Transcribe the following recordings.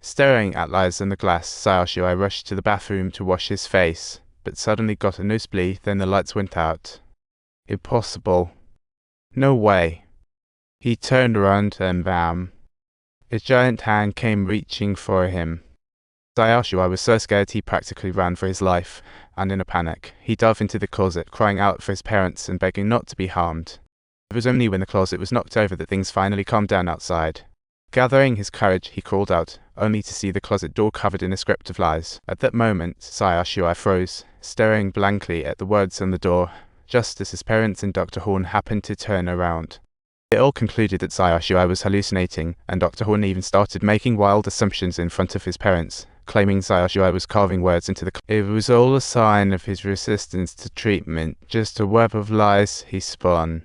Staring at lies in the glass, Xiaoshuai rushed to the bathroom to wash his face, but suddenly got a nosebleed. Then the lights went out. Impossible. No way. He turned around and bam. A giant hand came reaching for him. Xiaoshuai was so scared he practically ran for his life, and in a panic, he dove into the closet, crying out for his parents and begging not to be harmed. It was only when the closet was knocked over that things finally calmed down outside. Gathering his courage, he crawled out, only to see the closet door covered in a script of lies. At that moment, Xiaoshuai froze, staring blankly at the words on the door, just as his parents and Dr. Horn happened to turn around. They all concluded that Xiaoshuai was hallucinating, and Dr. Horn even started making wild assumptions in front of his parents, claiming Xiaoshuai was carving words into the It was all a sign of his resistance to treatment, just a web of lies he spun.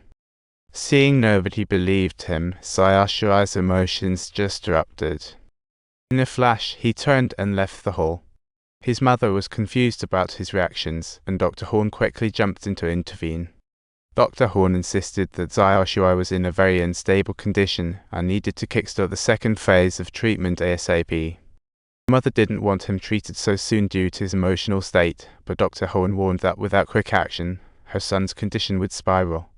Seeing nobody believed him, Xiaoshuai's emotions just erupted. In a flash, he turned and left the hall. His mother was confused about his reactions, and Dr. Horn quickly jumped in to intervene. Dr. Horn insisted that Xiaoshuai was in a very unstable condition and needed to kickstart the second phase of treatment ASAP. The mother didn't want him treated so soon due to his emotional state, but Dr. Horn warned that without quick action, her son's condition would spiral.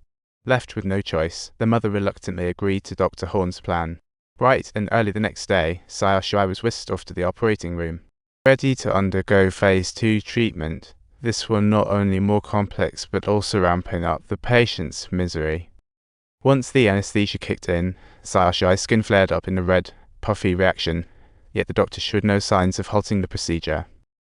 Left with no choice, the mother reluctantly agreed to Dr. Horn's plan. Bright and early the next day, Xiaoshuai was whisked off to the operating room. Ready to undergo Phase 2 treatment, this one not only more complex but also ramping up the patient's misery. Once the anesthesia kicked in, Xiaoshuai's skin flared up in a red, puffy reaction, yet the doctor showed no signs of halting the procedure.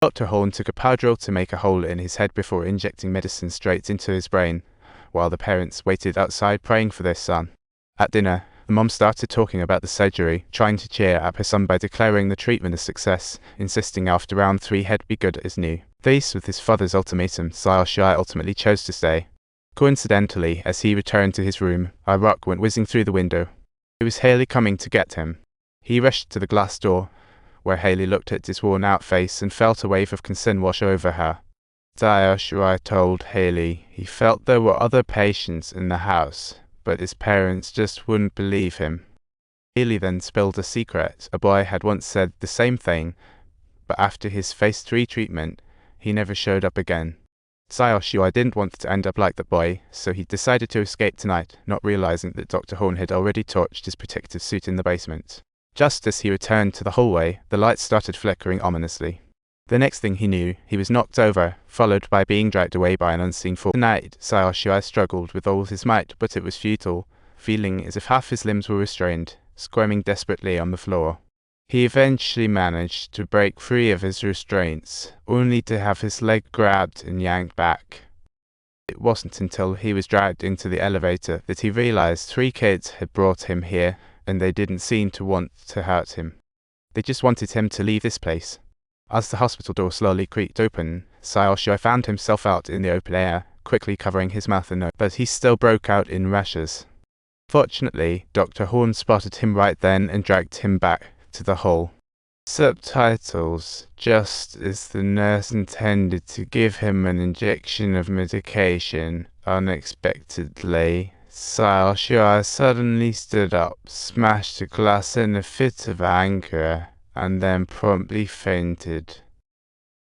Dr. Horn took a power drill to make a hole in his head before injecting medicine straight into his brain, while the parents waited outside praying for their son. At dinner, the mom started talking about the surgery, trying to cheer up her son by declaring the treatment a success, insisting after round 3 he'd be good as new. Faced with his father's ultimatum, Xiaoshuai ultimately chose to stay. Coincidentally, as he returned to his room, a rock went whizzing through the window. It was Haley coming to get him. He rushed to the glass door, where Haley looked at his worn-out face and felt a wave of concern wash over her. Xiaoshuai told Haley he felt there were other patients in the house, but his parents just wouldn't believe him. Haley then spilled a secret. A boy had once said the same thing, but after his Phase 3 treatment, he never showed up again. Xiaoshuai didn't want to end up like the boy, so he decided to escape tonight, not realizing that Dr. Horn had already torched his protective suit in the basement. Just as he returned to the hallway, the lights started flickering ominously. The next thing he knew, he was knocked over, followed by being dragged away by an unseen force. Tonight, Xiaoshuai struggled with all his might, but it was futile, feeling as if half his limbs were restrained, squirming desperately on the floor. He eventually managed to break free of his restraints, only to have his leg grabbed and yanked back. It wasn't until he was dragged into the elevator that he realized 3 kids had brought him here, and they didn't seem to want to hurt him. They just wanted him to leave this place. As the hospital door slowly creaked open, Xiaoshuai found himself out in the open air, quickly covering his mouth and nose, but he still broke out in rashes. Fortunately, Dr. Horn spotted him right then and dragged him back to the hall. Subtitles. Just as the nurse intended to give him an injection of medication, unexpectedly, Xiaoshuai suddenly stood up, smashed a glass in a fit of anger, and then promptly fainted.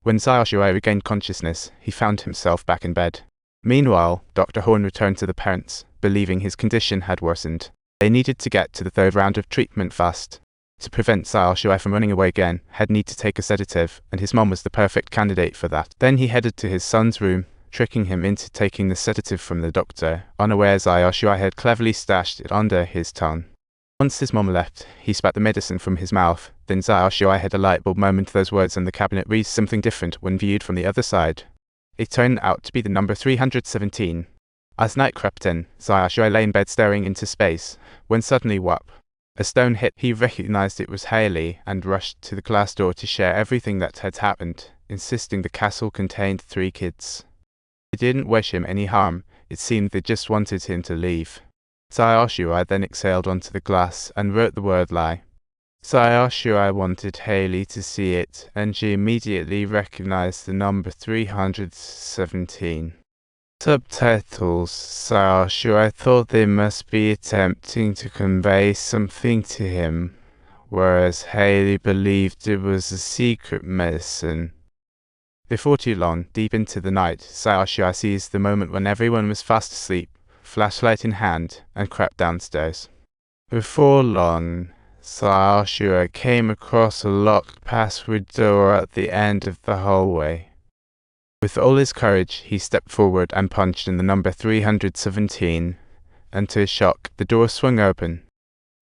When Xiaoshuai regained consciousness, he found himself back in bed. Meanwhile, Dr. Horn returned to the parents, believing his condition had worsened. They needed to get to the 3rd round of treatment fast. To prevent Xiaoshuai from running away again, he'd need to take a sedative, and his mom was the perfect candidate for that. Then he headed to his son's room, tricking him into taking the sedative from the doctor, unaware Xiaoshuai had cleverly stashed it under his tongue. Once his mom left, he spat the medicine from his mouth. Then Xiaoshuai had a light bulb moment. Those words on the cabinet read something different when viewed from the other side. It turned out to be the number 317. As night crept in, Xiaoshuai lay in bed staring into space, when suddenly whap! A stone hit. He recognized it was Haley and rushed to the glass door to share everything that had happened, insisting the castle contained 3 kids. They didn't wish him any harm. It seemed they just wanted him to leave. Xiaoshuai then exhaled onto the glass and wrote the word lie. Xiaoshuai wanted Haley to see it, and she immediately recognized the number 317. Subtitles. Xiaoshuai thought they must be attempting to convey something to him, whereas Haley believed it was a secret medicine. Before too long, deep into the night, Xiaoshuai seized the moment when everyone was fast asleep, flashlight in hand, and crept downstairs. Before long, Xiaoshuai came across a locked password door at the end of the hallway. With all his courage, he stepped forward and punched in the number 317, and to his shock, the door swung open.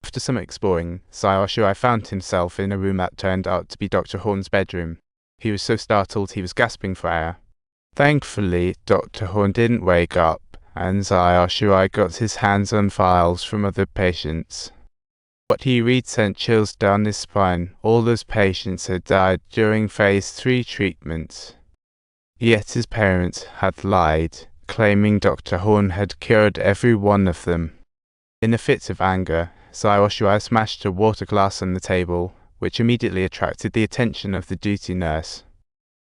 After some exploring, Xiaoshuai found himself in a room that turned out to be Dr. Horn's bedroom. He was so startled he was gasping for air. Thankfully, Dr. Horn didn't wake up, and Xiaoshuai got his hands on files from other patients. What he read sent chills down his spine. All those patients had died during Phase 3 treatment. Yet his parents had lied, claiming Dr. Horn had cured every one of them. In a fit of anger, Xiaoshuai smashed a water glass on the table, which immediately attracted the attention of the duty nurse.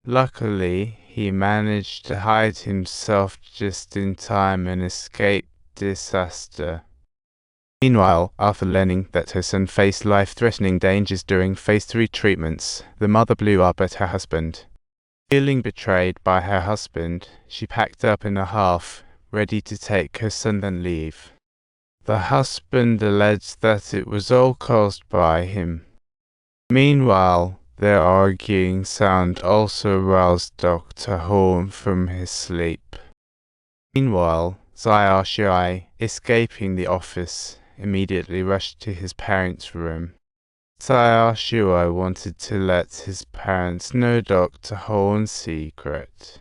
Luckily, he managed to hide himself just in time and escape disaster. Meanwhile, after learning that her son faced life-threatening dangers during Phase 3 treatments, the mother blew up at her husband. Feeling betrayed by her husband, she packed up in a huff, ready to take her son and leave. The husband alleged that it was all caused by him. Meanwhile, their arguing sound also roused Dr. Horn from his sleep. Meanwhile, Xiaoshuai, escaping the office, immediately rushed to his parents' room. Xiaoshuai wanted to let his parents know Dr. Horn's secret.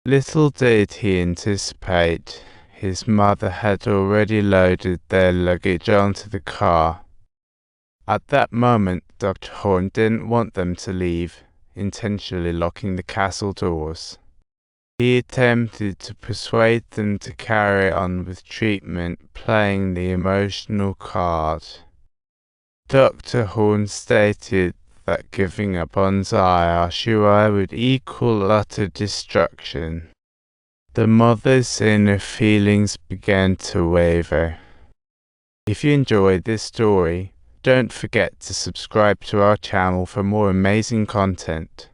Little did he anticipate, his mother had already loaded their luggage onto the car. At that moment, Dr. Horn didn't want them to leave, intentionally locking the castle doors. He attempted to persuade them to carry on with treatment, playing the emotional card. Dr. Horn stated that giving up on Xiaoshuai would equal utter destruction. The mother's inner feelings began to waver. If you enjoyed this story, don't forget to subscribe to our channel for more amazing content.